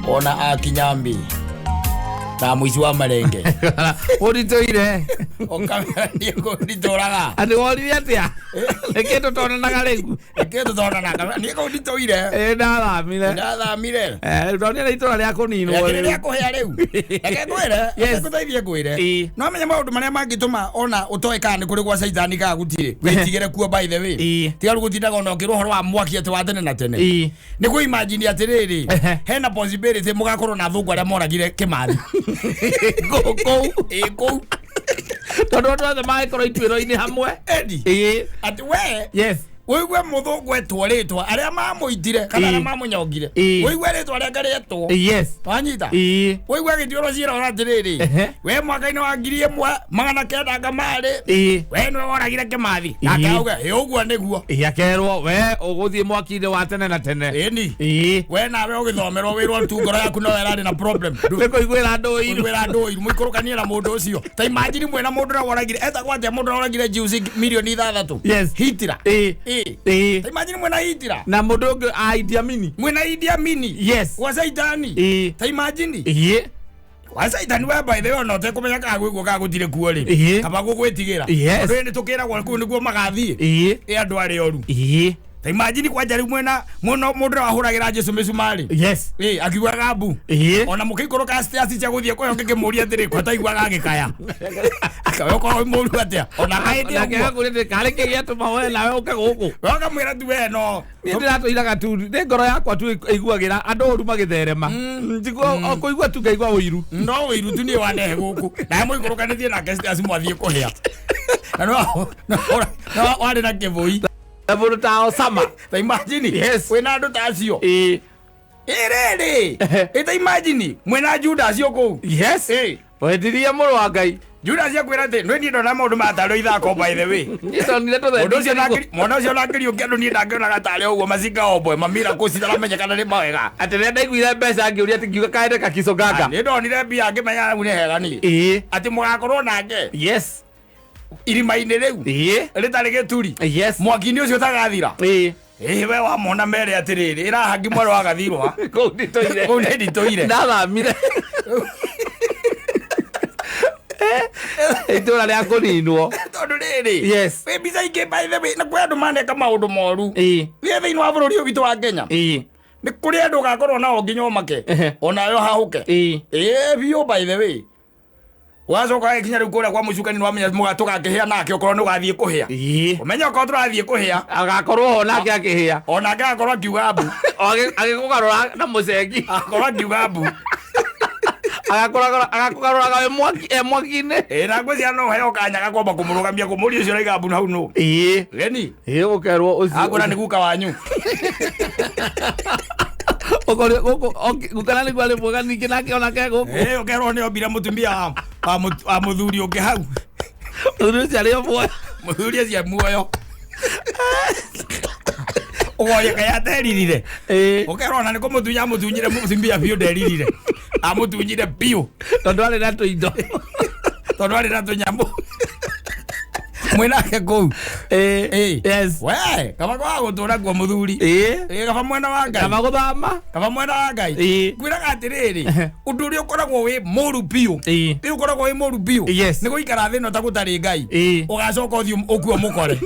ona akinyambi ta muici wa marenge uritoire okamera nieko nditoraga andi wori atia leketo tona nagarigu leketo tona naga nieko nditoire ndathamire ndoni na itora ria kuninwo ria kuhia riu lekekwire kuteithie kwire no menya maundu maria mangituma ona utoe kana kuri gwa Saitani ka gutire witigire kuo by the way tigaru gutindaga ona ukirwo horo wa mwaki ati wa tene na tene ni ku imagine atiriri hena possibility mugakorwo na thungu aria moragire Kimathi go todo the micro itwiro-ini hamwe edi ati we yes Wewe muthungu etwaritwa aria mamuitire kana aria mamunyongire wewe ritwa aria ngaretwo yes wanyita wewe agitioro cira oratiriri we mwaka-ini wa 1900 we nwe woragire Kimathi akauga uguo niguo akerwo we uguthie mwaki-ini wa tene na tene eni we nawe ugithomerwo wirwo tu ngoro yaku no erari na problem kwiguira ndu iru muikurukania na mundu ucio ta imagine mwena mundu woragire etagwo atia mundu woragire juice milioni 6 yes Hitler imagine mwena Hitler na mudogo Idi Amini mwena Idi Amini yes wa Saitani ta imagine wa Saitani we by the way no te kumenya ka gwiko ka gutire kuo ri kaba gugwitigira ndu ni tukira kwa ku niguo magathie andu ari oru ta imagine kwa jari mwena mundu ahuragira Jesu misumari yes akiuaga mbu ona mukikoroka stairs cia guthie kwa yoke kimuria atiri kwa taiguaga agikaya akawe kwa muru atia ona aidi akagurite kare kigiatu mawe nawe ukaguku waka mwira tu we no ndiratoire tu ni ngoro yakwa tu iguagira andu oru magitherema ndiko kuigua tu ngaigua uiru no uiru tu ni wanehe guku na muikorokanithie na stairs mwathie kuhia na no wale na kivoi Ebu tao sama. Ta imagine. Yes. Wena ndo tasio. Erere. Eta imagine. Mwena Judas yoko. Yes. Wediria muru wa Ngai. Judas yakwira te. Ndwe ndo na maundu mataro ithako by the way. Ito ni leto the. Mwana ucio nakiri ukendo ni ndangona gatale uguo mazinga obwe mamira ko citara menyekana ni mawega. Ati renda iguira mbeca ngiuria ati ngiuga kaende kakiso gaka. Ni ndonire mbia ngimenya ni hega ni. Ati mugakorwo nake. Yes. Irima-ini riu ritari gituri mwaki-ini ucio tagathira we wa mona mere atiriri irahangi mwaro wa gathirwa kuu nditoire ndathamire itura ria kuninwo tondu riri we mbica ingĩ by the way na kwi andu maneka maundu moru ni thiini wa bururi uyu witu wa Kenya ni kuri andu gakorwo nao nginya umake onayo hahuke biu by the way wacoka ikinya riu kuria kwa mucukani no amenya mugatuka akihia nake okorwo no gathie kuhia umenya okorwo turathie kuhia agakorwo ho nake akihia ona agakorwo akiuga mbu agikugarura na mucengi akorwo akiuga mbu agakugaruraga we mwaki-ini na ngwĩcia no heo kanya gakwamba kumurugamia kumuria ucio raiga mbu hau no geni gukerwo ucio agora ni guka wanyu okore gukana ni gwale mboga ningi nake ona ke guku okerwo ni ombira mutumia wa muthuri ungi hau muthuri cia rio muoyo muthuri cia muoyo ogoye kaya teririre okerwo na ni kumutunya mutunyire mutumia biu deririre amutunyire biu tondu ari na tuindo tondu ari na tunyambu mwinake kuu yes we kaba kwa gutura kwa muthuri kaba mwena wa Ngai kaba guthama kaba mwena wa Ngai kwiraga atiriri undu uri ukoragwo wi muru biu ri ukoragwo wi muru biu ni guikara thino ta gutari Ngai ugacoka uthio ukuo mukore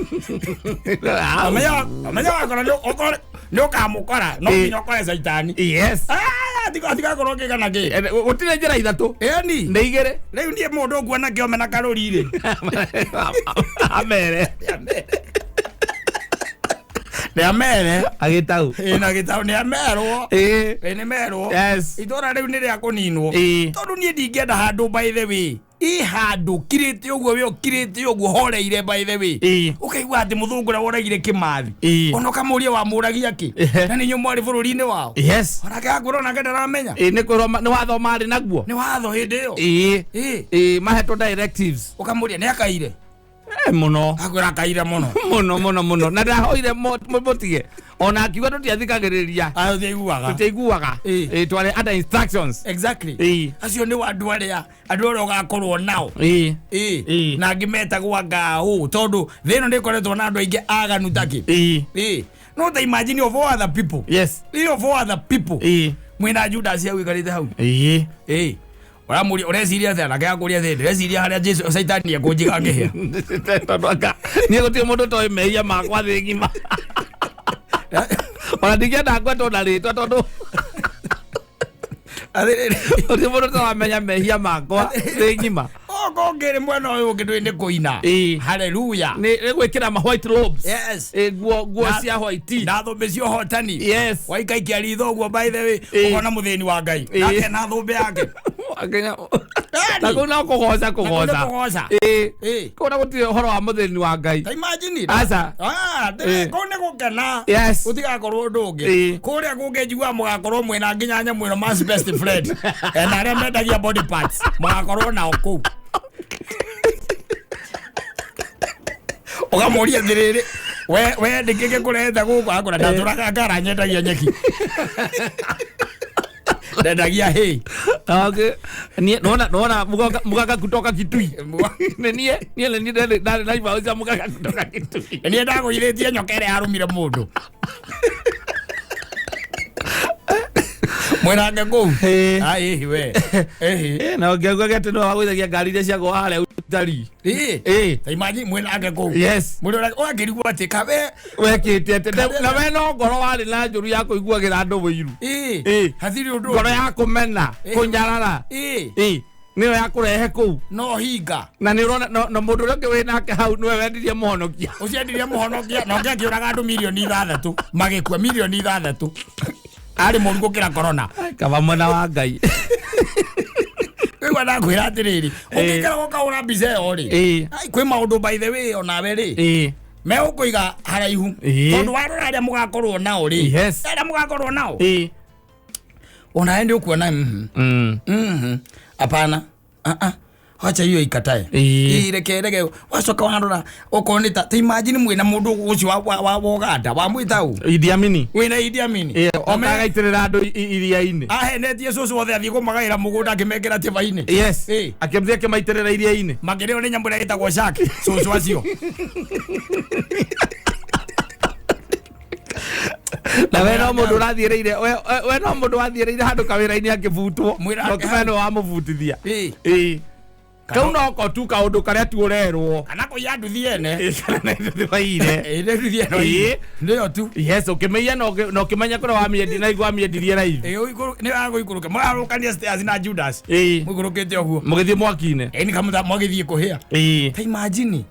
amenya wakora ni ukamukora no nginya ukore Saitani yes atigakorwo ngigana ki gutire njira ithatu ni nĩ igĩrĩ riu ndie mundu nguona kiome na karuri ri amere ni amere agitau na gitau ni amerwo ni merwo itora riu ni ria kuninwo tondu nie ndingenda handu by the way handu kirite uguo we kirite uguo horeire by the way ukaigua ati muthungu na woragire Kimathi ona kamuria wa muragia ki na ni nyumari bururi-ini wao ona kaguro na ngenda ramenya ni kuroma ni watho mari naguo ni watho hindi yo mahetwo directives ukamuria ni akaire muno akwira kaire muno muno na ndahoire mutige ona akiuga tutiathikagiriria tutiaiguaga tware under instructions exactly acio ni andu aria ugakorwo nao na ngimetagwo ngau tondu thino ni koretwo na andu aingi aganu taki no ta imagine of all other people yes of all other people mwina Judas ya wikarite hau Oramuri oresiria thana kaya kuria thende resiria haria Jesu Saitani akunjiga ngehia tondoka ni gutie mundu toy mehia makwa thi ngima ona ndikienda ngweto na ritwa tondu oti mundu tawamenya mehia makwa thi ngima okongere mwana uyu ngitwinde kuina haleluya ni gwikira ma white robes yes guo cia white na thumbe cio hotani yes waikaikia ritho guo by the way ukona muthini wa Ngai nake na thumbe yake akenya na kuna kugoza kuna gutie horo wa muthini wa Ngai imagine asa kone gukena utigakorwo ndungi kuria gungejigwa mugakorwo mwena nginyanya mwena man's best friend na aria mendagia body parts mugakorwo nao kuu ugamuria thiriri we ndikike kuretha guku akora ndaturaga ngara nyendagia nyeki ndendagia hey okay nona mugaga kutoka Kitui nie naiba uza mugaga kutoka Kitui nie ndago iretie nyokere arumire mundu mwena ngego ai we na ngego gete no agwithagia ngari iria ciago hale utari imagine mwena ngego yes mundu ogakirigwa ati kabe wekite ate na we no ngoro wari na njuru ya kuiguagira andu wiru hathiri undu ngoro ya kumena kunyarara niyo ya kurehe kuu no hinga na ni urona no mundu ringi we nake hau niwe wendirie muhonokia uciendirie muhonokia no ngiuraga andu milioni 6 magikua milioni 6 ari mundu gukira corona kaba mwana wa Ngai wewe na kwira atiriri ukikira gukaura bize ori ai kwi maundu by the way ona beri me ukuiga haraihu tondu warora aria mugakorwo nao ri aria mugakorwo nao ona endi ukuona apana acha hiyo ikatae ireke wacoka warora ukonita ta imagine mwina mundu ucio wa Uganda wa mwitau Idi Amin wina Idi Amin omagaitirira andu iria-ini ahenetie cucu wothe athie kumagaira mugunda akimekera tiba-ini yes akimthia akimaitirira iria-ini makireo ni nyambu itagwo Shaki cucu acio na we no mundu rathireire we no mundu wathireire handu kawira-ini akibutwo no kimeno wa mubutithia kau no ko tu kaundu karia tu urerwo kana ko yandu thiene kana thibaire thiene ndio tu yes ukimenya no kimenya kura wa miendi na igwa miendirie na ithi ni wago ikuruka mwarukania stairs na Judas mugurukite oguo mugithie mwakine ni kamuta mwagithie kuhia ta imagine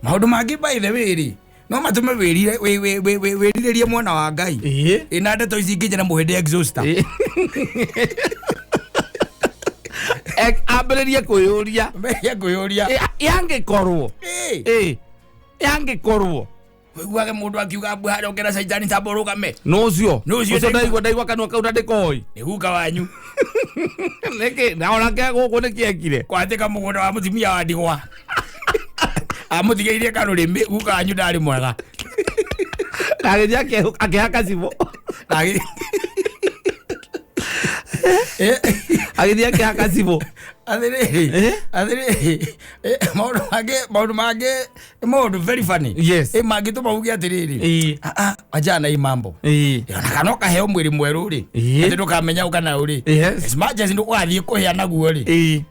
maundu mangi by the way no matume wiririe mwana wa Ngai ina ndeto ici nginya na muhinde exhauster ambiririe kuyuria yangikorwo yangikorwo wiguage mundu akiuga bwahara ukera Saitani taborugame no cio ndaigua kanua kau ndikoi ni guka wanyu niki naona ke guku nikiekire kwatika mugunda wa mutimia wa ndigwa amuthigeire kanuri guka wanyu ndari mwega agithia akihaka cibo agithia akihaka cibo athiri maundu mange maundu very funny yes mangituma uge atiriri ajana hii mambo ona kana kaheo mwiri mweru ri ati ndukamenya ukana uri as much as ndukathie kuhia naguo ri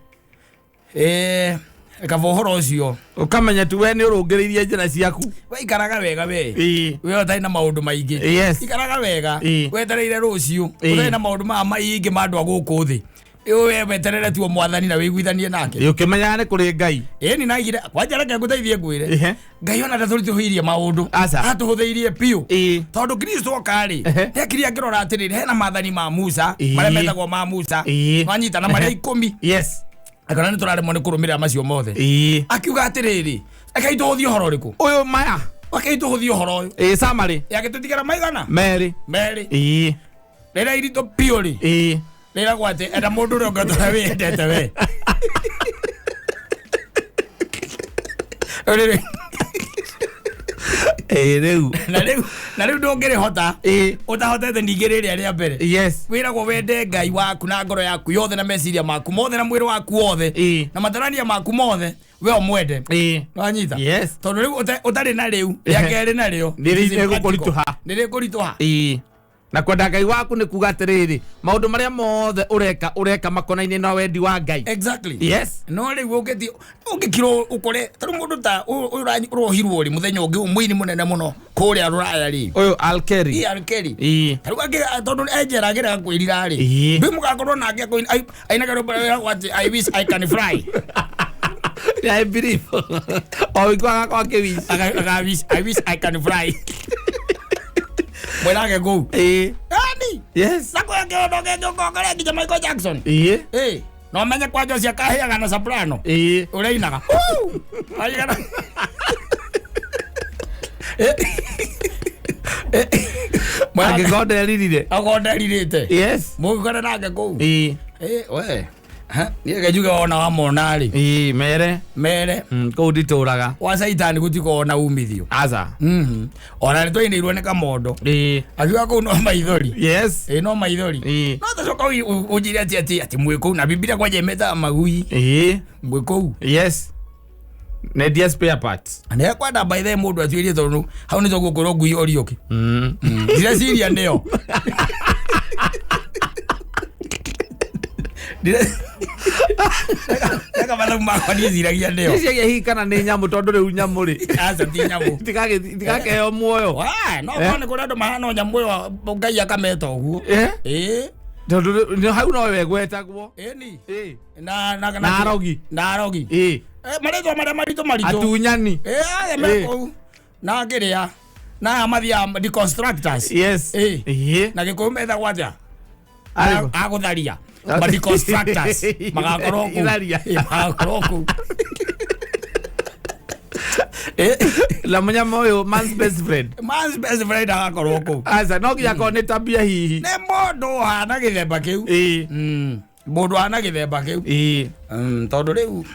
kavohoro ucio ukamenya tu we ni urungiririe njira ciaku we ikaraga wega we we otai na maundu maingi ikaraga wega we tareire rucio utai na maundu maingi mandu aguku thi we beterere tu mwathani na wiguithanie nake ukimenya ni kuri Ngai ni naigire kwanja reke nguteithie ngwire Ngai ona ndathurituhirie maundu atuhuthiirie piu tondu Kristo okari nekiria ngirora atiriri hena mathani ma Musa maria metagwo ma Musa wanyita na maria 10 yes akana ni turaremwo ni kurumira macio mothe akiuga atiriri akai tuhuthie horo riku uyu maya akai tuhuthie horo uyu samari yake tutigara maigana meri rera irito piori rera gwate era mundu ro ngatora we ndete we reu na reu ndongere hota utahotete ndigirire aria mbere yes wiragwo wende Ngai waku na ngoro yaku yothe na meciria maku mothe na mwiri waku wothe na matarania maku mothe we omwende wanyita yes tondu riu utari na riu yakeri na rio ndirikukurituha ndirikuritũha na kwenda Ngai waku nĩ kuga atĩrĩrĩ maũndũ marĩa mothe ureka makonaine na wendi wa Ngai. Exactly. Yes. No rĩu ũngĩkirwo ukore tarĩ mũndũ ta ũrohirwo rĩ mũthenya ũngĩ mũini mũnene mũno kũrĩa Rũraya rĩ. Ũyũ Alkeri. Alkeri. Tarĩ tondũ enjeragira kwĩrira rĩ. Mbĩ mũgakorwo nake ainaga what I wish I can fly. Yeah, I believe. Oh, we go I wish I can fly. When I go. Ani. Yes. Nako ngokore nginya Michael Jackson. No menye kwajo cia kahiaga na soprano. Ureinaga. Ayigana. Mwage goderirire. Agoderirite. Yes. Mugore nake go. We. Niye juga ona wa monari. Mere. Ko dituraga. Wa saitani gutiko ona umithio. Aza. Ona nito inirwo ne kamondo. Akiwa ko no maithori. Yes. No maithori. No tacoka ujire ati mwiko na Biblia kwa jemeta magui. Mwiko. Yes. Ne dia spare parts. Ane kwa da by the mundu atuirie tonu. Hau ni togukoro ngui orioki. Dire siria neo. Eka bala makoni ziragia neo. Isi ye hikana ni nyamu tondu riu nyamu ri. Asa ti nyamu. Tikage yo muoyo. No kone kurado mahano nyamu yo Ngai akameta uguo. Tondu hau no we gwetagwo. Ni. Na arogi. Mareto marito. Atunyani. Aya meko. Na kiria. Na amathia deconstructors. Yes. Na gikumeza kwaja. Agutharia. But the constructors magakoroku la mnyama huyo man's best friend agakoroku asa no kia kone tabia hihi ne modo hana githemba kiu modo hana githemba kiu tondu riu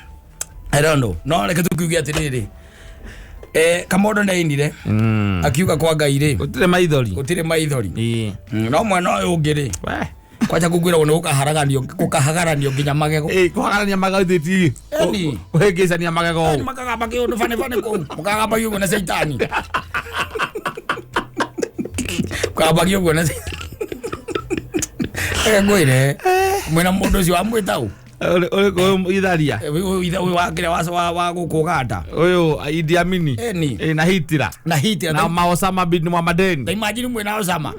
I don't know no reke tukiuge atiriri kamodo ndainire akiuga kwa Ngai ri utire maithori no mwana uyu ungiri kwacha kugwira wona ukahagaranio nginya magego kuhagarania magathiti wegecania magego makagamba kiundu fane ko mukagamba yugo na saitani kugamba yugo na ngwire mwena mundu cio amwitau uyu itharia uyu wakire wa gukuganda uyu Idi Amini na Hitler na Osama bin Laden imagine mwena Osama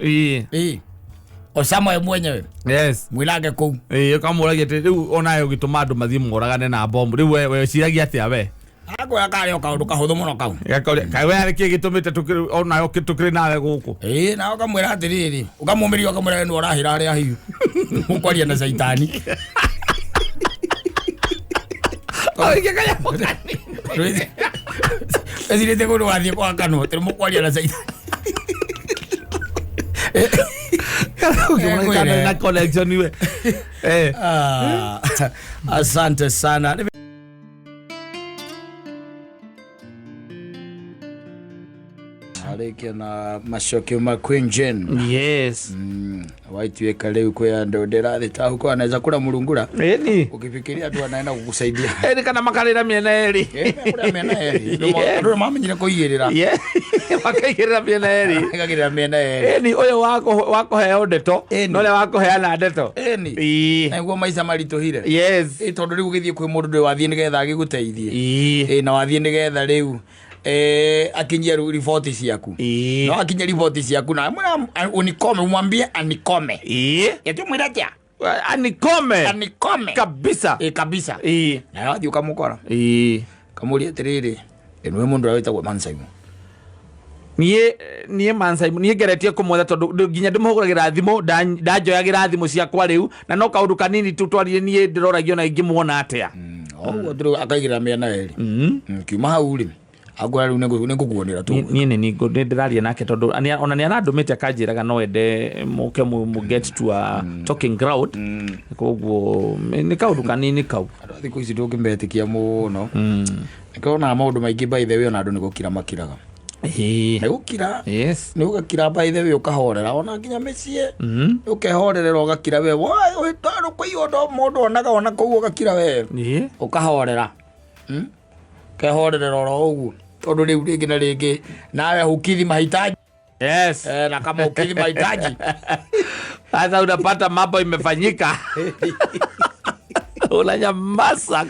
Osama ye mwenyewe. Yes. Mwilage kou. Kamuragia riu onayo gituma andu mathie moragane na bomb. Riu we ciragia atia we. Ako yakari okaundu kahuthu muno kau. Kai we ari ki gitumite tukiri onayo kitukiri nawe guku. Na ukamwira atiriri. Ukamumiria ukamwira ni urahira ari ahiu. Mukwaria na saitani. Oike kaya mutani. Ezirete ko wathie kwa kanu. Tiri mukwaria na saitani. Na connection iwe. Asante sana. Aleke na mashokio ma Queen Jane. Yes. Waitueka leo kwa ndo nderathi ta huko anaweza kula mulungura. Ukifikiria tu anaenda kukusaidia. Kana makarira miena eri. Miena eri. Ndo mama nyina kuigirira. Wakaigirira miena eri. Akagirira miena eri. Oyo wako heo ndeto. Nole wako heana ndeto. Na nguo maisha marituhire. Yes. Tondu riu githie kwi mundu ndwe wathie nigetha agiguteithie. Na wathie nigetha riu akinyia ripoti ciaku no akinyia ripoti ciaku na unikome mwambie anikome yetu mwiratia anikome kabisa kabisa na wathi ukamukora kamuri atiriri enwe mundu awetagwo Mansaimu nie Mansaimu nie geretie kumwetha tondu nginya ndimuhuragira thimu ndajoyagira thimu ciakwa riu na no kaundu kanini tu twarire nie ndiroragio na ingimuona atia ndiro akaigira miena eri kiuma hau ri agora riu nigukuonera tu nie ni ndiraria nake tondu ona ni anandumite akanjiraga no ende muke mu get to a talking ground koguo ni kaundu kanini kau thikũ ici ndũngĩmetikia mũno nĩkona maũndũ maingĩ by the way ona andũ nĩgũkira makiraga nĩgũkira nĩũgakira by the way ũkahorera ona nginya mĩciĩ ũkehorerera ũgakira we tondũ kwĩyo mũndũ onaga ona kũu ũgakira we ũkahorera kehorerera oro ũguo tondu riu ringi na ringi nawe hukithi mahitaji Yes. Na kama ukidhi mahitaji sasa unapata mambo imefanyika. Unanyamaza.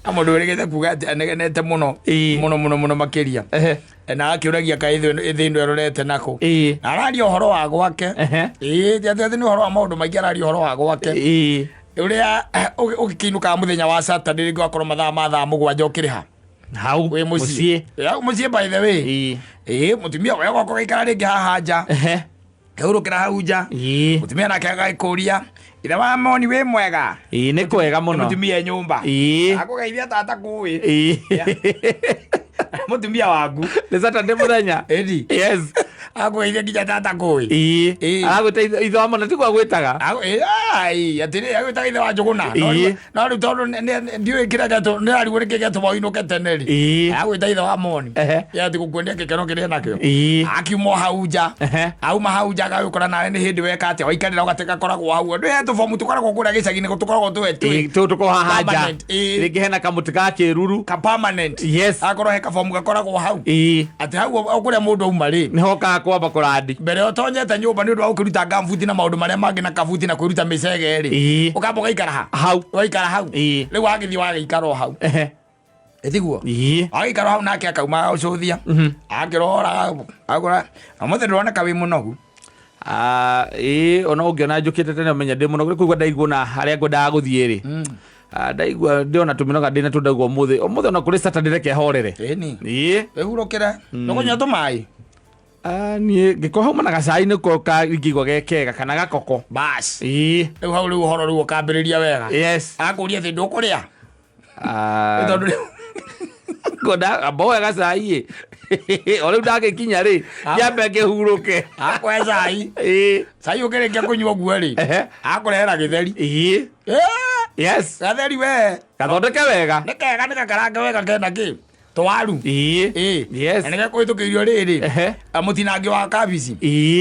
Kama ndoregete kugati anegenete muno makiria. Na akiuragia kaithindo erorete nako. Na araria uhoro wa gwake. Thiathi ni uhoro wa maundu maingi araria uhoro wa gwake. Uria ukikinuka muthenya wa Saturday ngo akorwo mathaa ma thaa 7 ukiriha. Hau mucie. Mucie by the way. Mutumia we gwako gaikara ringi haha nja. Kaurukira hau nja. Mutumia nake agaikuria. Ira wa moni we mwega. Ni kwega muno. Mutumia nyumba. Akugeithia tata kuwi. Mutumia waku. Ni Saturday muthenya. Edi. Yes. Akugeithia nginya tata kuwi. Agwita itho wa mona tigwa gwitaga. Atiri agwita itho wa njuguna. No ri tondu ndiwe kira gato ni ari gure kege to boino keteneri. Agwita itho wa moni. Ya tikukwendea kekero kire nakyo. Akiumo hauja. Auma hauja gagukora nawe ni hindi weka ati waikarira ugateka koragwo hau. Ndu he tufomu tukoragwo kura gicagini ko tukoragwo twetwi. Tuko hahaja. Ringi hena kamutika kiruru. Ka permanent. Yes. Akoro he kafomu gakoragwo hau. Ati hau okuria mundu uma ri. Ni hoka kwamba kurandi. Mbere otonyete nyumba ni undu wa kuruta gambuti na maundu maria mangi na kabuti na kwiruta micege ri. Ukamba gaikara hau. Waikara hau. Riu agithi wa gaikara hau. Etiguo. Agikara hau nake akauma ucuthia. Akirora agora amothe ndona kawi munogu. Ona ungiona njukite tene menya ndi muno kuigua ndaigua na haria ngwendaga guthie ri. Ndaigua ndiona tuminoga ndina tundagwo umuthi ona kuri Saturday reke horere. Ni. Ehurokera. Nogonya tumai. Ni ngiko hau mana gacai ni ko ka ngigwa gekega kana gakoko. Bas. Riu hau riu horo riu ukambiriria wega. Yes. Akuria thi ndukuria. Tondu goda aboya gacai. Ole ndage kinya ri. Yambe ngihuruke. Akwe cai. Cai ukirikia kunywa guo ri. Akurehera githeri. Yes. Gatheri we. Gathondeke wega. Nikega nikakaranga wega kena ki. Twaru. Yes. Enega kuitukirio riri. Amutinangi wa kabici.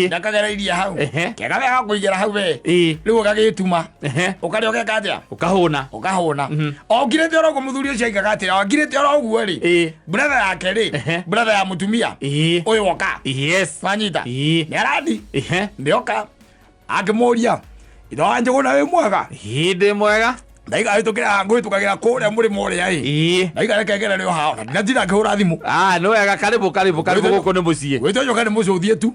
Ndakagera iria hau. Kega wega kuigera hau we. Riu gagituma. Ukari ogeka atia? Ukahuna. O ngirete oro muthuri ucio aigaga atia? O ngirete oro guo ri. Brother yake ri. Brother ya mutumia. Uyu woka. Yes. Fanyita. Ni aradi. Ndioka. Akimuria. Itho anjuguna we mwega. Ndi mwega. Ndaiga itukira ngui tukagira kuria muri muri ai. Ndaiga rekegera rio hao. Ndira ngihura thimu. No wega karibu guko ni mucie. Wito nyoka ni mucuthie tu.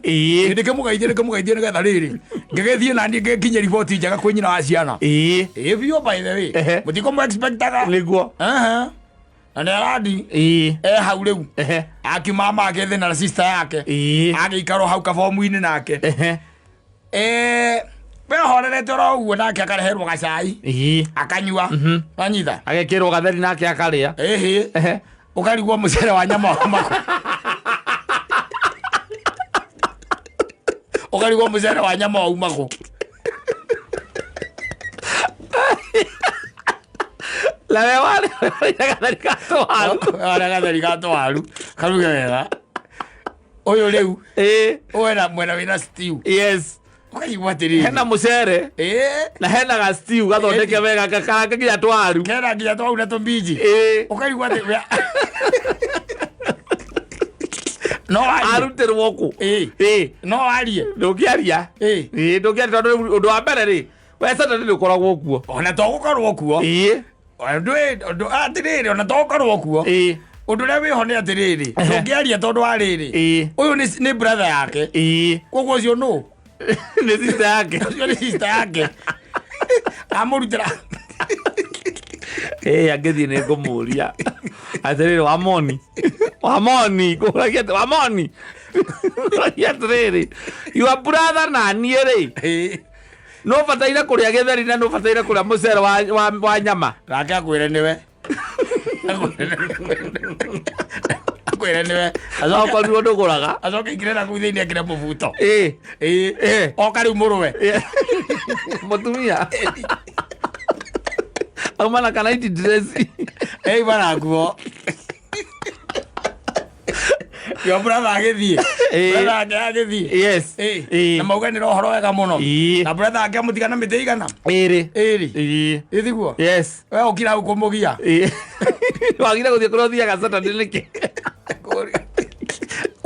Ndike mugaithie nigetha riri. Ngegethie na ndi ngekinye report njega kwi nyina wa ciana. Bio by the way. Mutiko mu expectaga. Niguo. Ane aradi. Hau riu. Akimama agethe na sister yake. Agikaro hau kabomu-ini nake. We horerete oro uguo nake akareherwo gacai. Akanyua. Wanyita. Agekirwo gatheri nake akaria. Ukarigwo mucere wa nyama mako. Ukarigwo mucere wa nyama wa mako. La we wale gatheri gato haru. Gatheri gato haru. Karuge wega. Oyo riu. Oera mwena wina stew. Yes. Ukaigua atiri. Hena mucere. Na hena ga stew gathondeke wega gakaranga nginya twaru. Kera nginya twaru na tumbiji. Ukaigua atiri. No arie. Arutirwo ku. No arie. Ndukiaria. Ndukiaria tondu undu wa mbere ri. We Saturday ni ukoragwo kuo. Ona togukorwo kuo. Undu atiri ona togukorwo kuo. Undu ria wiho ni atiri. Ndukiaria tondu ariri. Uyu ni brother yake. Koguo ucio no. Ni sister yake. Ucio ni sister yake. Amurutira. Agithie ni ngumuria. Atiriri Wamoni. Kuragia Wamoni. Atiriri. Your brother na nie ri. No bataire kuria githeri na no bataire kuria mucere wa nyama. Rake akwire niwe. Akwire niwe. Azoka ni undu guraga. Azoka ikirera ku thiini akire mubuto. Oka riu muruwe. Mutumia. Amana kana iti dress. Bana guo. Yo brother agithie. Brother agithie. Yes. Na mauganira uhoro wega muno. Na brother ake mutigana mite igana. Iri. Ithiguo. Yes. We ukira ukumugia. Wagira guthie kurothia ga Saturday niki.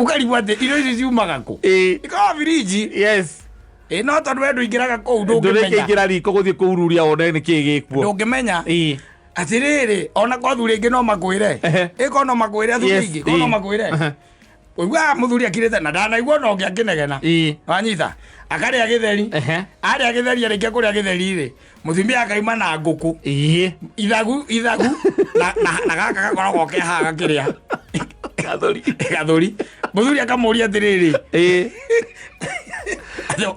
Ukarigwo ati irio ici ciumaga ku. Ikawa firiji. Yes. No tondu we ndũingĩraga kũu ndũngĩmenya. Ndũngĩingĩra riko gũthiĩ kũhururia one nĩkĩ gĩkuo. Ndũngĩmenya. Atirĩrĩ ona kwa thuri ingĩ no makwĩre. Ĩko no makwĩre thuri ingĩ. Ko no makwĩre. Ũigua mũthuri akirĩte na ndanaigua no ũngĩ akĩnegena. Wanyita. Akarĩa gĩtheri. Arĩa gĩtheri arĩkia kũrĩa gĩtheri rĩ. Mũtumia akaima na ngũkũ. Ithagu na gaka gakoragwo kehaga kĩrĩa. Gathuri. Mũthuri akamũria atĩrĩrĩ.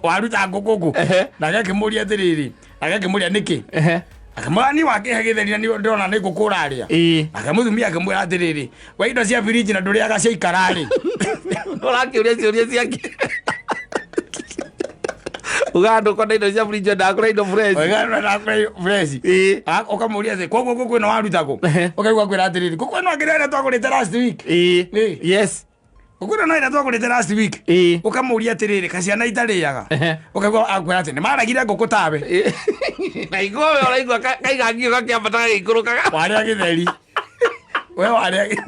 Waruta ngũkũ kũ. Na agakĩmũria atĩrĩrĩ. Agakĩmũria nĩkĩ? Akamwani wake gĩtheri na ndĩrona nĩ ngũkũ ũrarĩa. Akamũthumia akamwĩra atĩrĩrĩ. Wa indo cia firiji na ndũrĩaga cia ikararĩ. Ũrakĩũria ciũria ciake. Ugando kwa indo cia firiji ndakũra indo fresh. Ugando ndakũra fresh. Ukamũria atĩ koguo ngũkũ ĩno waruta kũ? Ũkaigua kwĩra atĩrĩrĩ. Ngũkũ ĩno ngĩrĩa twagũrĩte last week. Yes. Ukuna no ina twagũrĩte last week. Ukamũria atĩrĩrĩ kaciana itarĩaga. Ukaigua akwĩra atĩ nĩmaragire ngũkũ tawe. Na igũa we ũraigua kaigangio gakĩambataga gĩikũrũkaga. Warĩa gĩtheri. We warĩa.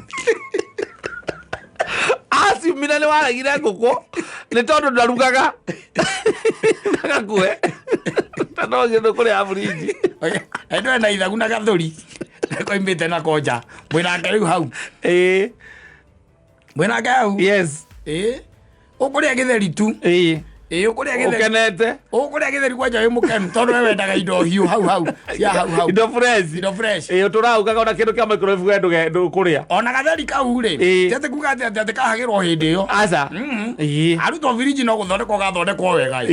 Acimina nĩ waragire ngũkũ nĩ tondũ ndarugaga. Ndagakue. Tondũ ũcio ndũkũrĩa firiji. Endo ena ithagu na gathuri. Koimĩte na koja. Mwĩnake rĩu hau. Mwĩnake hau. Yes. Ũkũrĩa gĩtheri tu. Ũkũrĩa gĩtheri. Ũkenete. Ũkũrĩa gĩtheri kwanja wĩ mũkenu tondũ we wendaga indo hiũ hau. Cia hau. Indo fresh. Tũraugaga ona kĩndũ kĩa microwave we ndũkũrĩa. Ona gatheri kau rĩ. Tete kuga atĩ kahagĩrwo hĩndĩ ĩyo. Aca. Arutwo firiji no gũthondekwo gathondekwo wega.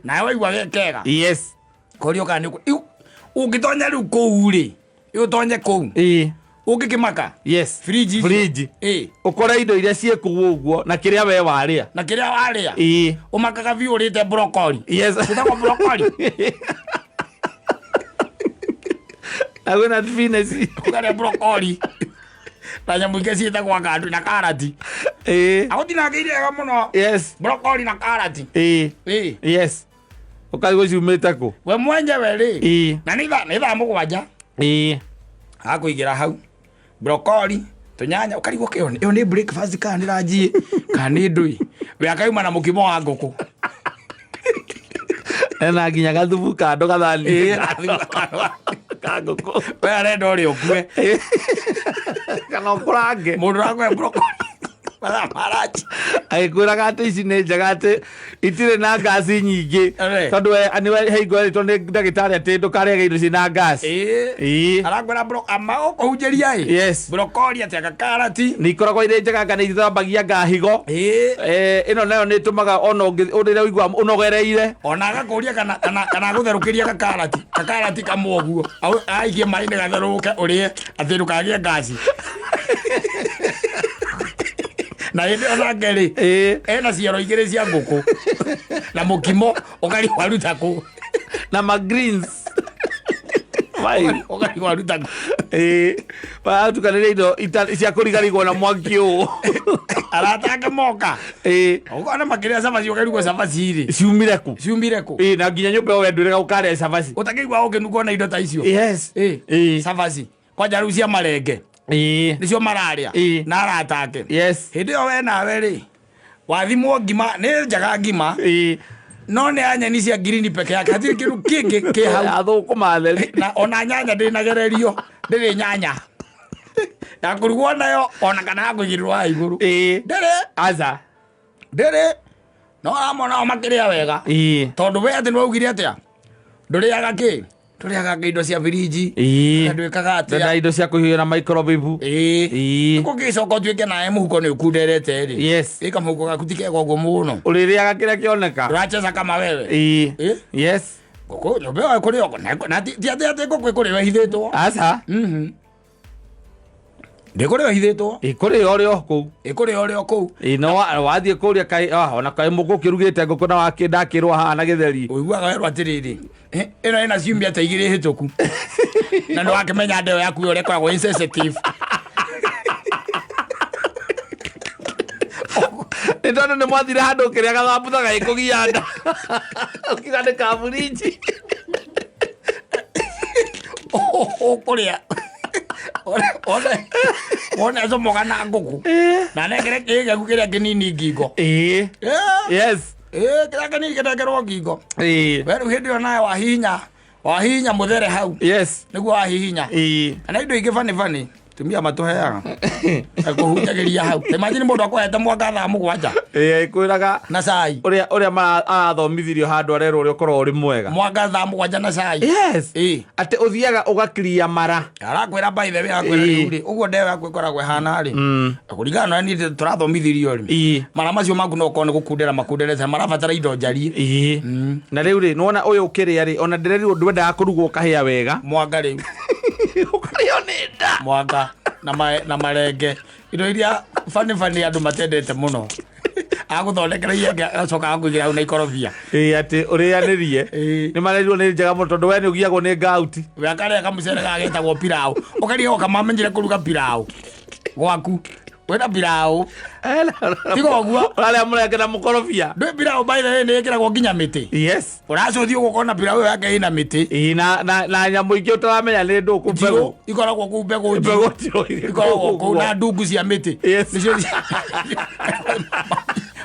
Nawe waigua gekega. Yes. Kũrĩa kana ũngĩtonya rĩu kũu rĩ. Ũtonye kũu. Ũngĩkĩmaka. Yes. Firiji. Ũkora indo iria ciĩ kũu ũguo na kĩrĩa we warĩa. Na kĩrĩa warĩa. Ũmakaga biũ ũrĩte broccoli. Yes. Ũtagwo broccoli. Agwe na spinach. Ũkarĩa broccoli. Na nyamũ ingĩ ciĩtagwo kandu na karati. Agũtinangĩire wega mũno. Yes. Broccoli na karati. Yes. Ũkaigua ciumĩte kũ? We mwenyewe rĩ. Na nĩ thaa mũgwanja. Akũigĩra hau. Broccoli, tunyanya ũkarigwo kĩo nĩ breakfast kana nĩ ranji kana nĩ ndũi. We akauma na mũkimo wa ngũkũ. Ena nginya gathubu kando gathani. Ka ngũkũ. We arenda ũrĩa ũkue. Kana ũkũrange. Mũndũ ũrakũhe broccoli. Marachi. Agĩkwĩraga atĩ ici nĩ njega atĩ itirĩ na ngasi nyingĩ. Tondũ we nĩwe hingo ĩrĩtwo nĩ ndagĩtarĩ atĩ ndũkarĩage indo ciĩ na ngasi. Arakwĩra ũkũhunjĩria ĩ. Yes. Broccoli atĩ gakarati. Nĩ ikoragwo irĩ njega kana itithambagia ngahigo. Ĩno nayo nĩ ĩtũmaga ona ũrĩrĩa ũigua ũnogereire. Ona agakũria kana gũtherũkĩria gakarati. Gakarati kamwe ũguo. Aikie maĩ-inĩ gatherũke ũrĩe atĩ ndũkagĩe ngasi. Na hĩndĩ ona ngeri ena ciaro igĩrĩ cia ngũkũ na mũkimo ũkarigwo aruta kũ na ma greens ũkarigwo aruta kũ tukanĩrĩa indo cia kũrigarigwo na mwaki ũũ aratake moka ũkona makĩrĩa cabaci ũkarigwo cabaci rĩ ciumire kũ na nginya nyũmba we ndwĩrĩga ũkarĩa cabaci ũtakĩigua ũkĩnugwo na indo ta icio cabaci kwanja rĩu cia marenge nicio mararĩa na aratake. Yes. Hĩndĩ ĩyo we nawe rĩ wathimwo ngima nĩ njaga ngima no nĩ nyeni cia green peke yake hatirĩ kĩndũ kĩngĩ kĩ hau athũkũma theri na ona nyanya ndĩnagererio ndĩrĩ nyanya ya kũrugwo nayo ona kana ya kũigĩrĩrwo igũrũ ndĩrĩ aca ndĩrĩ no amona makĩrĩa wega tondũ we atĩ nĩwaugire atĩa ndũrĩaga kĩ tũrĩaga indo cia firiji ndwĩkaga atĩa na indo cia kũhiũhia na microwave gũgĩcoka ũtuĩke nawe mũhuko nĩ ũkunderete rĩ yes kamũhuko gaku ti kega ũguo mũno ũrĩrĩaga kĩrĩa kĩoneka ũracheca kama wewe yes ngũkũ nyũmba ĩyo ĩkũrĩo na ti atĩ ngũkũ ĩkũrĩo ĩhithĩtwo aca ndĩkũrĩo ĩhithĩtwo ĩkũrĩo ũrĩo kũu no wathiĩ kũrĩa ona kaĩ mũkũ ũkĩrugĩte ngũkũ na ndakĩrwo haha na gĩtheri ũiguaga werwo atĩrĩrĩ ĩno ĩna ciumia ta igĩrĩ hĩtũku na nĩ wakĩmenya ndeo yaku ũrĩa ĩkoragwo insensitive nĩ tondũ nĩ mwathire handũ ũkĩrĩa gathambuthaga ĩkũgia nda ũkiuga nĩ kaburinji ũkũrĩa Ona zo mogana ngoko. Na negere kege kukiria kinini ngingo. Yes. Kira kinini kidagero ngingo. Weru hindi ona wahinya muthere hau. Yes. Niguo wahinya. Ana indo ingi fani. Tumia matuheaga. Akuhunjagiria hau. Imagine mundu akwete mwaka thaa mugwanja. Ikwiraga na cai. Uria marathomithirio handu arero uria ukorwo uri mwega. Mwaka thaa mugwanja na cai. Yes. Ate uthiaga ugakria mara. Arakwira by the way akwira ri. Uguo ndewe akwikoragwo hana ri. Kurigana ni turathomithirio ri. Mara macio maku no kone gukundera makundereza marabatara indo njari. Na riu ri nona uyu ukiria ri ona ndireri ndwendaga kurugwo kahia wega. Mwanga riu. Ukario ni nda. Mwanga na marenge indo iria fani andu matendete muno aguthondekera yenge acoka akugira una ikorobia ati urianirie ni marerirwo ni njega muno tondu we ni ugiagwo ni gauti we akare kamucere gagetagwo pilau ukaria ukamamenyire kuruga pilau gwaku wena pilau tigo guo wale murenge na mukorobia ndwe pilau by the way ni ikiragwo nginya miti. Yes. Uracothio gukona pilau yake ina miti na nyamu ingi utaramenya ni nduku mbegu ikoragwo ku mbegu ikoragwo ku na ndungu cia miti nicio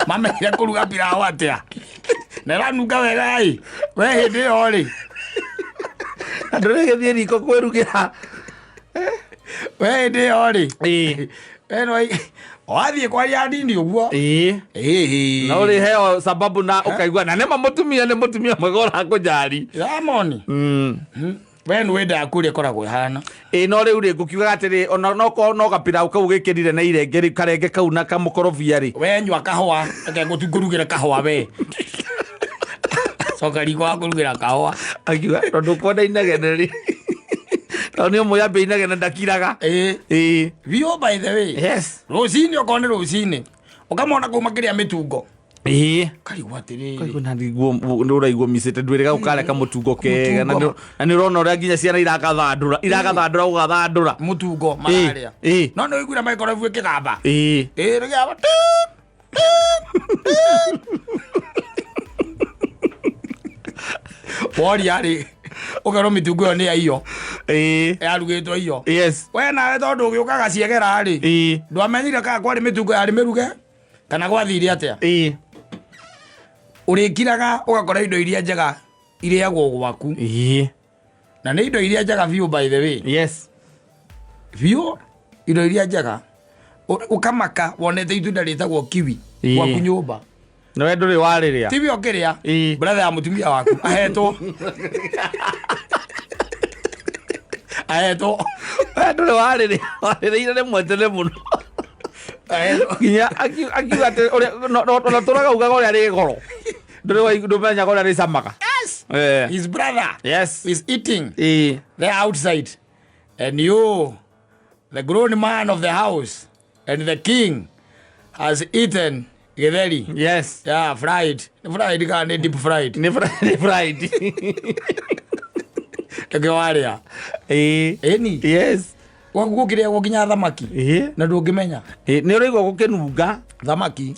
mamenyire kuruga pilau atia na ranunga wega i we hindi yo ri andu regethie riko kwirugira we hindi yo ri eno wathie kwaria ndini uguo na uri heo sababu na ukaigua na nema mutumia ni mutumia mwegora kunjari Ramoni we ni wenda kuria koragwo hana no riu ri ngukiuga atiri ona no gapira kau gikirire na irenge karenge kau na kamukorobia ri we nywa kahwa ake ngutungurugira kahwa we sokari kwa kurugira kahwa akiuga tondu kwenda inegene ri Tony muyambe inegene ndakiraga vio by the way. Yes. Rosini okone rosini ukamona kumakiria mitungo kari gwatiri kari kuna ndiguo nduraiguo misete ndwirega ukare ka mutungo kega na ni rona uria nginya ciana iragathandura ugathandura mutungo malaria no no igura microphone kigamba rigaba wori ari ukaro mitungo ni aiyo arugitwo iyo yes we na tondu ugiukaga ciegera ri ndwamenyire ka kwari mitungo yari miruge kana gwathire atia urikiraga ugakora indo iria njega iriagwo gwaku na ni indo iria njega view by the way. Yes. View indo iria njega ukamaka wonete itunda ritagwo kiwi gwaku nyumba na we nduri wariria tibi okiria brother ya mutumia waku aheto nduri wariria ire mwetele muno nginya akiuga ati ona turaga ugaga uria ri goro nduri menya uria ri camaga. Yes. His brother is eating the outside and you the grown man of the house and the king has eaten githeri. Yes. Yeah, fried kind deep fried. Ni fried. Kagewaria. Eni. Yes. Wagukiria gukinya thamaki. Na ndungimenya. Ni urigwa gukinunga thamaki.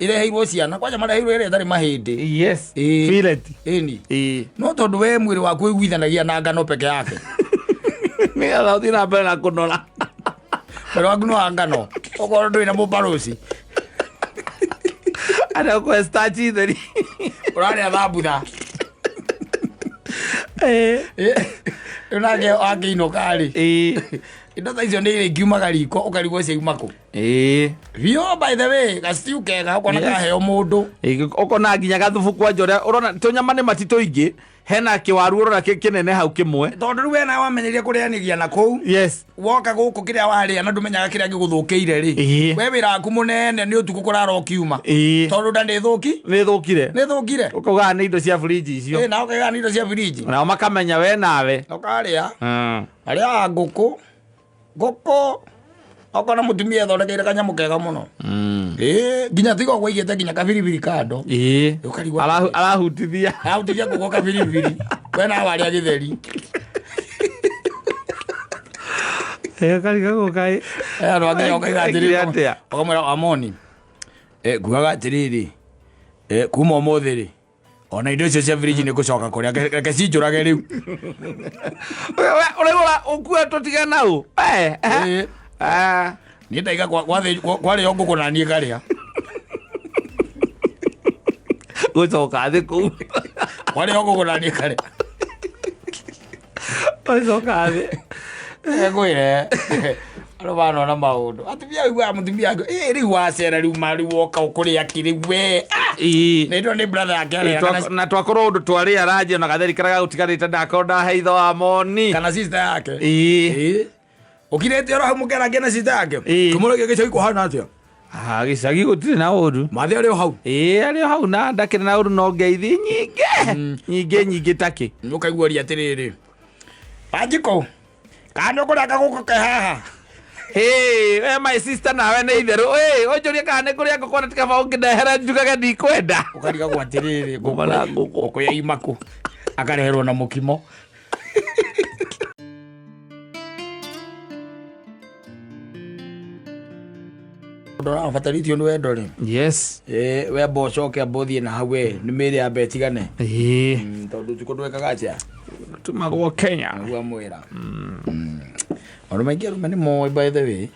Ile heirwo ciana kwaja mara heirwo ile thari mahindi. Yes. Fillet. Eni. No tondu we mwiri waku igwithanagia na ngano peke yake. Ni ala uthina mbere na kunora. Pero agno ngano. Okoro ndwina mubarosi. Ana ko stachi theri. Urare athabutha. Unage agino kari. Indo taizo ni ngiumaga riko ukarigwo ciumako. Vio by the way gastiu kega ukona kaheo mundu. Ukona nginya gathubu kwa njora urona tunyama ni matito ingi hena kiwaru urona kinene hau kimwe. Tondu we na wamenyeria kurianigia na kou. Yes. Woka guku kiria waria na ndumenyaga kiria giguthukiire ri. We wira aku munene ni utuku kurara ukiuma. Tondu ndani thuki? Ni thukire. Ni thukire. Ukuga ni indo cia fridge icio. Na ukaga ni indo cia fridge. Na makamenya we nawe. Ukaria. Aria nguku. Goko akona mutumia thondekeire kanyamu kega muno. Ginya tigo gwaigete ginya kabiribiri kando. Ukarigwa arahutithia guko kabiribiri. We na waria githeri. Kariga gukai. Aro agenya ukaiga atiri. Okamwira amoni. Guaga atiriri. Kuma umuthiri. ona indo icio cia fridge ni gucoka kuria reke cinjurage riu urigura ukue tutiga nau ni ndaiga kwari yo nguku na nie garia gucoka thi ku kwari yo nguku na nie garia gucoka thi ngwire aro bana na maundu atumia igwa mutumia riu wacera riu mari woka ukuria kiri we ni ndo ni brother yake na twakorwo undu twari araje na gatheri karaga gutigarite ndakonda heitho wa moni kana sister yake ukirete ro hamu kera ngena sister yake kumurege gicho ikuhana atia gicagi gutire na undu mathe ari hau ari hau na ndakire na undu no ngeithi nyinge taki nukaigua ri atiriri ajiko kano kura kaguko ke haha my sister nawe nä itherå onjoria kana nä kå rä a ngå kona tikaba å ngä ndehera njugage ndikwenda ukariga gwatä ngå kå ya imaku akareherwo na må kimo ndora batarithio nä wendo rä we mboco ke mbothie na hau nä mä rä ambe tigane tondå tukå ndwekaga atia tumagwo Kenya gwa mwira andu maingi arume ni moy by the way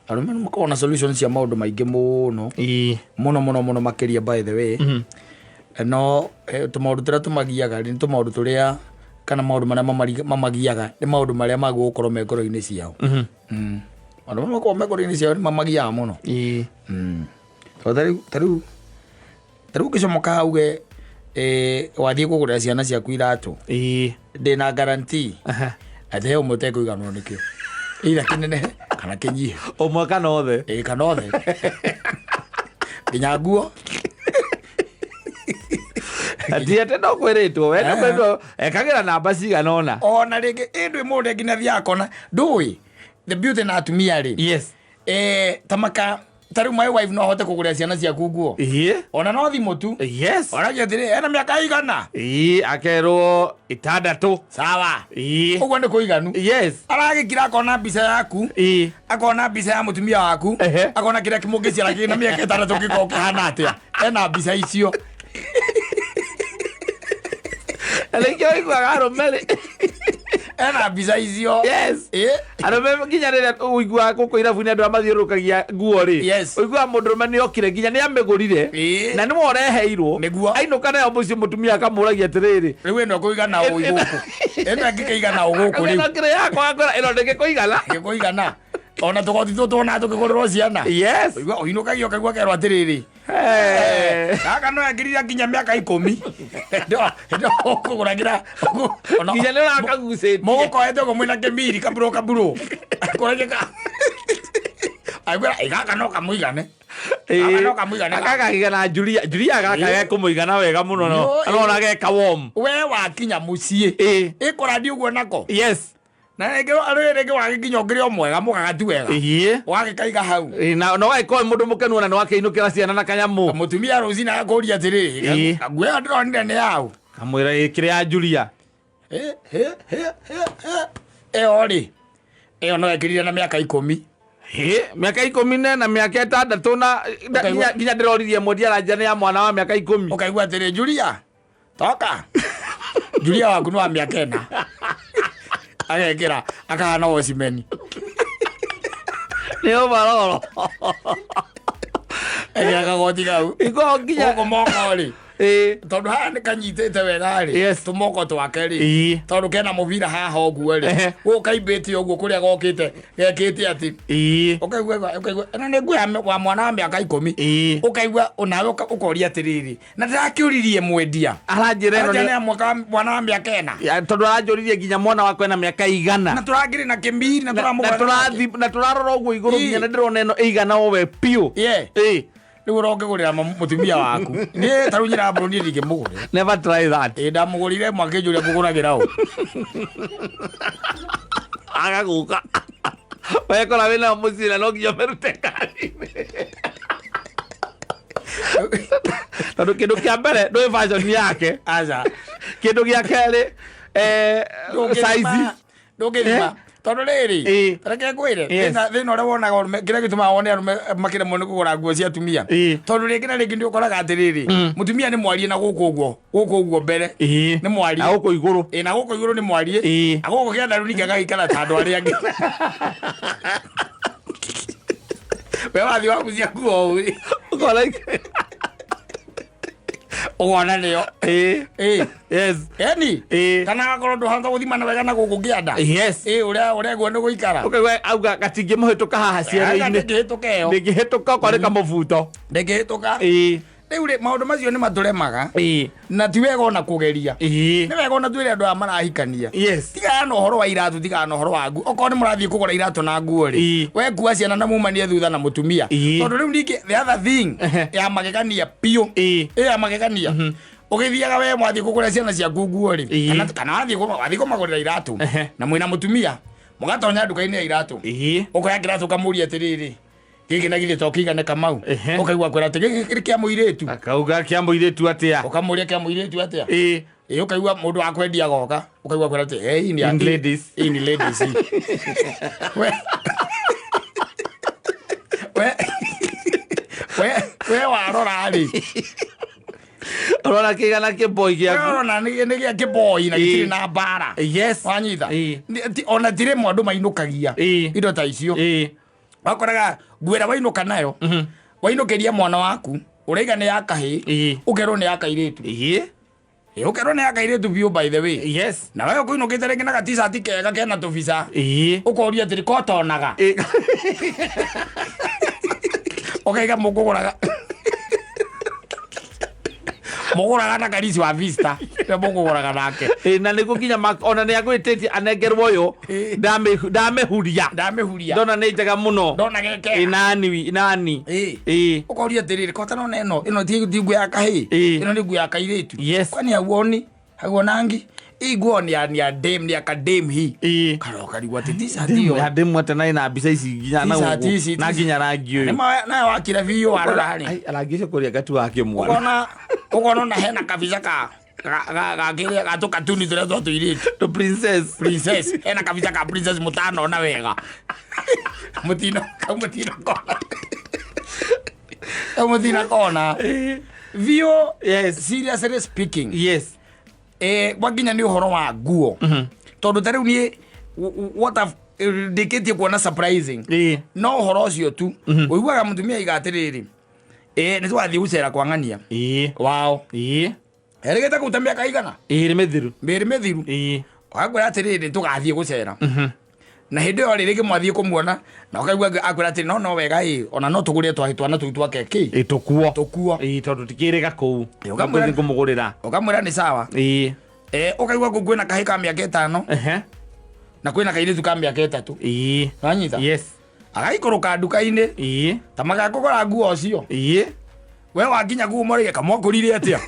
arume makona solutions cia maundu maingi muno makiria by the way no tumaundu tira tumagiaga ni tumaundu turia kana maundu maria mamagiaga ni maundu maria magukorwo me ngoro-ini ciao andu makorwo me ngoro-ini ciao ni mamagiaga muno tariu kicomoka auge wathie kugurira ciana ciaku iratu ndina guarantee athe umwe tekuiganwo nikio ira kinene kana kinyi umwe kana othe kana othe nginya nguo atiete no kwiritwo we no kwendo ekagira namba cigana ona ringi indwi mundu nginya thiakona ndui the beauty na atumia ri tamaka tariu my wife no hote kugurira ciana ciaku nguo ona no thimu tu ona githire ena miaka igana akerwo 6 sawa uguo ni kuiganu aragikira akona mbica yaku akona mbica ya mutumia waku akona kiria kimungiciara kina miaka 6 giko kahana atia ena mbica icio alekio igwagaro mele ena mbica icio arome nginya riria uigua guku irabu ni andu amathiurukagia nguo ri uigua mundurume ni okire nginya ni amegurire na ni moreheirwo ainuka nayo mucio mutumia akamuragia atiriri riu ino kuigana uiguku eno angikaigana uguku riu ino kire yakwa akora ino ndingikuigana ona tugothi tutona tukiguriro ciana uigua uinukagio kagua kerwa atiriri kaka no agirira nginya miaka 10 ndo kuguragira nginya nira akagucetie moko ete ko mwina kembiri kaburo akorageka agora igaka no kamuigane akaka gigana Julia gaka kumuigana wega muno no anona geka warm we wakinya mucie ikora ndi uguo nako na ngero arerege wagikinya ngire omwega mugagatu wega wagikaiga hau na no waiko mundu mukenu na no wakiinukira ciana na kanyamu mutumia Rosina akuria atiriri ngwe ndronire ni yao kamwira ikire ya Julia ori no ekirire na miaka 10 miaka 10 na miaka 6 na nginya ndiroririe mwendia ranja ya mwana wa miaka 10 ukaigua atiri Julia toka Julia waku no wa miaka 4 agekira akana osimeni leo baroro akagoti gau iko nginya moko ri tondu haha ni kanyitite wega ri tumoko twake ri tondu kena mubira haha oguo ri gukaibite oguo kuria gokite gekite ati ukaigua ena ni ngwe wa mwana wa miaka 10 ukaigua unawe ukoria atiriri na ndirakiuririe mwendia aranjire eno ni mwana wa miaka 4 tondu aranjuririe nginya mwana wakwe na miaka 100 na turagiri na kimbiri na na turarora oguo iguru nginya ndirona eno igana owe piu riu urongegurira mutumia waku ni tarunyira mburu ni ndingimugurira never try that ndamugurire mwakinjuria nguguragira u agaguka wekora wina mucira no nginya merute kari tondu kindu kia mbere ndui version yake aca kindu gia keri size ndungithima tondu riri reke ngwire thina uria wonaga urume kira gituma wone arume makire mo nikugura nguo cia atumia tondu ringi na ringi ndi ukoraga atiriri mutumia ni mwarie na guku uguo mbere ni mwarie na guku iguru na guku iguru ni mwarie aguku kia ndaru ninga gagikara tandu aria angi we wathi wa kuzia nguo uri ukora Ogwana leo. Yes. Yani. Kana akoro nduhanga guthimana wega na guku kianda. Yes. Uria gwenda guikara. Okay, we auga gatingi muhituka haha ciara-ini. Ngihituka kwarika mubuto. Ngihituka. Riu maundu macio ni maturemaga. Na ti wega ona kugeria. Ni wega ona twire andu amarahikania. Yes. Tiga no horo wa iratu, tiga no horo wa ngu. Okorwo ni murathie kugura iratu na nguo ri. We kuwa ciana na mumanie thutha na mutumia. Tondu riu ndike the other thing ya magegania pio. Ya magegania. Ugithiaga we mwathie kugura ciana cia nguo ri. Kana wathie kumagurira iratu. Na mwina mutumia. Mugatonya nduka-ini ya iratu. Ukoya kiratu kamuria atiriri. Giki na githito kigane Kamau ukaigwa kwera ati giki kia muiretu akauga kia muiretu atia ukamuria kia muiretu atia ukaigwa mundu wa kwendia goka ukaigwa kwera ati in ladies we warora ri Rona kigana ke boy kia rona ni ke boy na gitiri na bara yes wanyitha ona tire mwandu mainukagia indo ta icio wakoraga gwera wainuka nayo wainukiria mwana waku uraiga ni yakahi ukerwo ni yakairetu ukerwo ni yakairetu biu by the way yes na wewe kuinukite ringi na t-shirt kega kena tubisa ukoria atiri kotonaga ukaiga muguguraga muguraga na karisi wa vista te muguguraga nake na niko kinya ona ni agwiteti anengerwo yo ndamehuria ndona ni njega muno ndona geke inani ukoria atiriri kotano neno ino ti nguo ya kahi ino ni nguo ya kairetu kwani hauoni nangi nguo ni ya dem ni akadem hi karokari tisa ndio ya dem atana ina bisa ici ginya na ginya rangi uyu na wakira video warora hani arangi kuria gatu wake mwana ukono na hena kabisa ka kile gatoka tuni tule zote ile to princess hena kabisa ka princess mutano na wega mutino kona vio yes seriously speaking yes waginya ni uhoro wa nguo tondu tariu ni what have diketie kuona surprising no uhoro ucio tu uiguaga mutumia igatiriri ni twathie gucera kwa ng'ania wao erigete kutamia kaigana ri methiru wakwira atiriri tugathie gucera na hindi yo riri kimwathie kumuona na ukaigua akwira atiri no wega ona no tugure twana tuitwa keki tukuo tondu tikiriga kuu ukamwira kumugurira ukamwira ni sawa ukaigua kukwina kahi ka miaka 5 na kwina kairitu ka miaka 3 wanyita yes agaikoroka nduka-ini tamaga kugura nguo ucio we wakinya nguo morige kamwakurire atia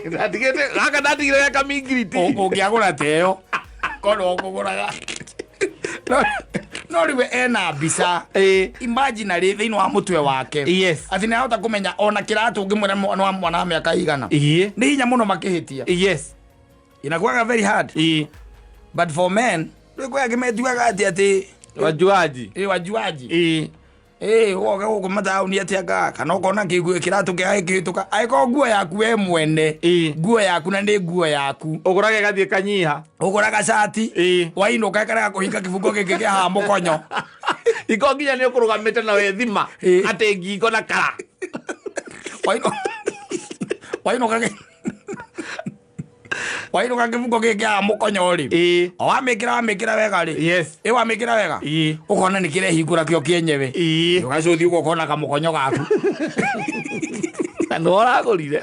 ndatigite gaka ndatigire gaka mingiriti ungiagura teyo kono kuguraga no riwe ena mbisa imagine ri thiini wa mutwe wake ati ni ahota kumenya ona kiratu ngimwira mwana wa miaka igana ni hinya muno makihitia inakuwa very hard but for men kwa kimetuaga ati wajuaji woga guku matauni atiaga kana ukona kiguo kiratu kihituka aiko nguo yaku we mwene nguo yaku na ndi nguo yaku ugurage gathie kanyiha uguraga shati wainuka karaga kuhinga kifungo giki kia ha mukonyo iko nginya ni ukurugamite na wethima ati ngingo na kara wainuka kifungo giki kia mukonyo ri wamikira wega ri wamikira wega ukona ni kirehingura kio kienyewe ugacuthi uko ukona kamukonyo gaku ndoragurire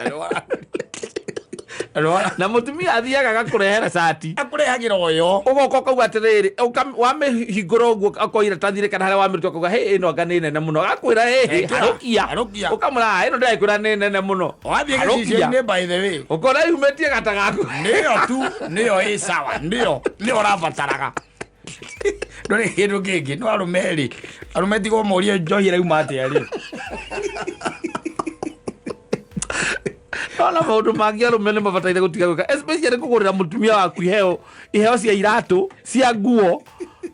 na mutumia athiaga gakurehera shati akurehagira uyo ugoka kauga atiriri wamehingura uguo akoira tathire kana haria wamirutwa kauga hey ino anga ni nene muno gakwira hey harukia ukamura ino ndaikwira ni nene muno wathie gicicini by the way ukora yumetie gata gaku niyo sawa niyo rabataraga ndore kindu kingi no arume tigo morie njohi rauma atia ri ona maundu mangi arume ni mabataire gutiga gwika especially kugurira mutumia waku iheo cia iratu cia nguo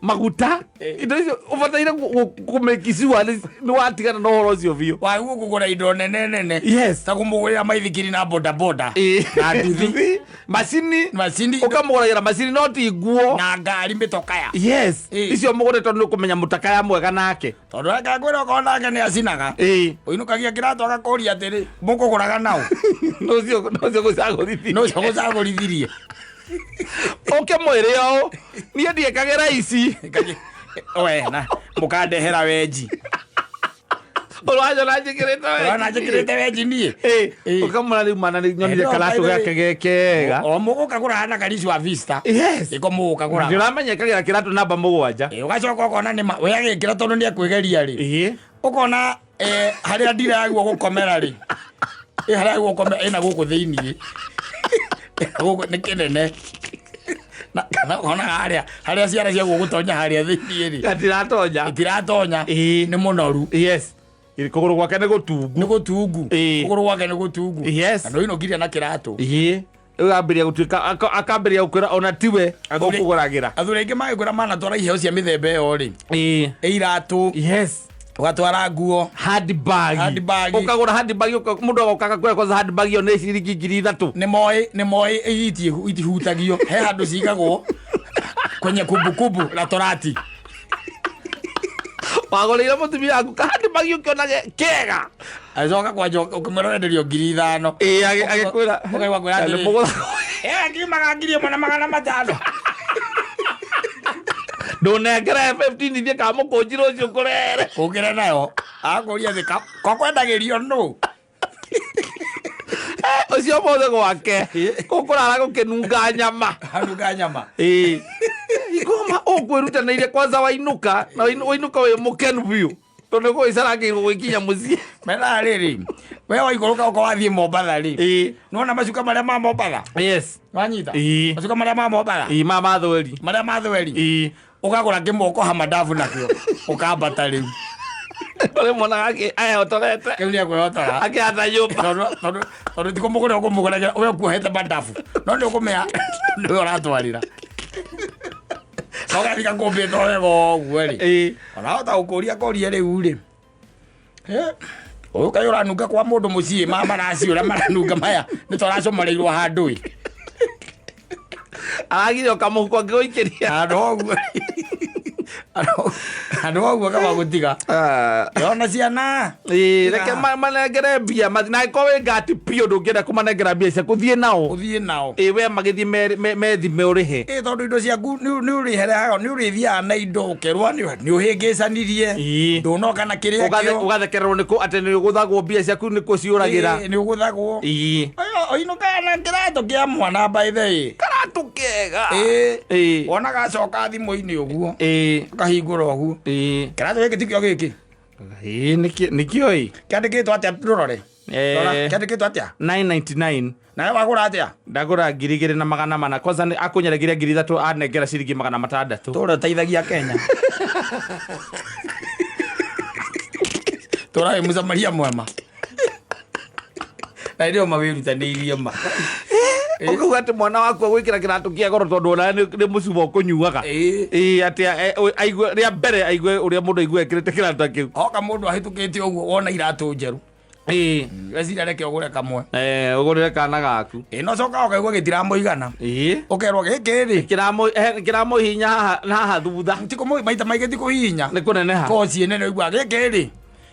maguta indo icio ubataire kumekisiwa ni watigana no horo cio biũ wa gukugura indo nene yes ta kumugurira maithikiri na boda na nduthi macini ukamuguragira macini no ti nguo na ngari mitokaya yes icio mugure tondu nukumenya mutakaya mwega nake tondu akagwira ko nake ni acinaga uinukagia kiratu agakuria atiri mukuguraga nao no cio gucagurithirie oke mwire yo nie ndiekagira ici we na mukandehera weji Urajo najikirite weji nie ukamura riu mana nyonire karatu gake gekega o muguka kura hana karisi wa vista yes iko muguka kura ndiramenya kagira kiratu namba 7 ugacoka ukona ni we agikira tondu ni akwigeria ri ukona haria ndira yaguo gukomera ri haria yaguo gukomera ina guku thiini guku ni kinene na kana ona haria ciara cia gugutonya haria thiini ri itiratonya ni munoru yes kuguru gwake ni gutungu kuguru gwake ni gutungu yes andu ino ngiria na kiratu ugambiria gutuika akambiria ukira ona tiwe ukuguragira athuri ingi magikura mana twara iheo cia mithembe yo ri iratu yes ugatwara nguo handbag ukagura handbag mundu agokaga kwera kwa handbag yo ni ciringi 3,000 ni moi itihutagio he handu cigagwo kwenye kubukubu la torati wagorire mutumia aku handbag ukiona kega azoka kwa jo ukimerenderio 5,000 agikwira ukaiwa kwira akimaga 1,500 ndunengere 15 thie ka mukunjiro ucio kurere ukire nayo akuria thika ko kwendagirio no ucio mothe gwake gukurara gukinunga nyama igoma ukwirutanĩire kwanza wainuka na wainuka wi mukenu biũ tondu gwicarangĩirwo gwikinya mucii mena riri we waikũrũka uko wathie Mombatha ri nona macuka maria ma Mombatha yes wanyita macuka maria ma Mombatha maria mathweri ukagura kimoko hamadafu nakio ukambata riu ole mwana ake aya otorete keulia kweotora ake atayumba tondu tikumugura ukumuguragira we kuhete madafu no ndi ukumea ndi uratwarira nogathika ngumbi torego uguo ri ona hota gukuria korie riu ri uyu kayo ranunga kwa mundu mucii maracii uria maranunga maya ni turacomoreirwo handu i agire okamuhuko ngigoikiria andu oguo kama gutiga yona ciana reke manengere mbia na ko we ngati pio ndungenda kumanengera mbia cia kuthie nao we magithie methime urihe tondu indo ciaku ni urihereaga ni urithia na indo ukerwa ni uhingicanirie ndunoka na kiria kio ugathekererwo niku ati ni uguthagwo mbia ciaku niku ciuragira ni uguthagwo oino kana kiratu kia mwana by the karatu kega wona gacoka thimu-ini uguo kahingura uguo kiratu giki tikio giki nikio kiandikitwo atia rorore kiandikitwo atia 999 nawe wagura atia ndagura 2,400 kwanza akunyeregeria 3,000 anengera ciringi 600 tura teithagia Kenya tura mucamaria mwema na ndio mawirutanĩirie ma ukauga ati mwana waku agwikira kiratu kia goro tondu ona ni mucuba ukunyuaga ati aigue ria mbere aigue uria mundu aigue ekirite kiratu akiu oka mundu ahitukite uguo wona iratu njeru wecira reke ugure kamwe ugurire kana gaku no coka ukaigua gitiramuigana ukerwo giki ri kiramuhinya haha thutha tikumu maita maingĩ tikuhinya ni kuneneha koci nene uigua giki ri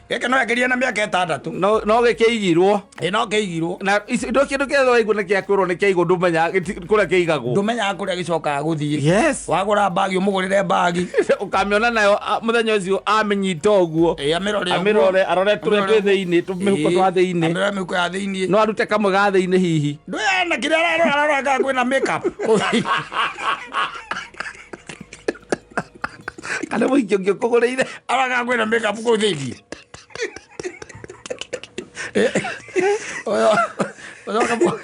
geke no yakiria na miaka 6 no gekeigirwo no keigirwo na indo kindu ketho waigua ni kiakwirwo ni kiaigo ndumenya kuria kiigagwo ndumenya kuria gicokaga guthie yes wagura bagi umugurire bagi ukamiona nayo muthenya ucio amenyita uguo amirore arore turia twi thiini tumihuko twa thiini amira mihuko ya thiini no arute kamwe ga thiini hihi nduena kiria arora kwina makeup kana muikio ngio kugureire araga kwina makeup ku thiini oyo kapo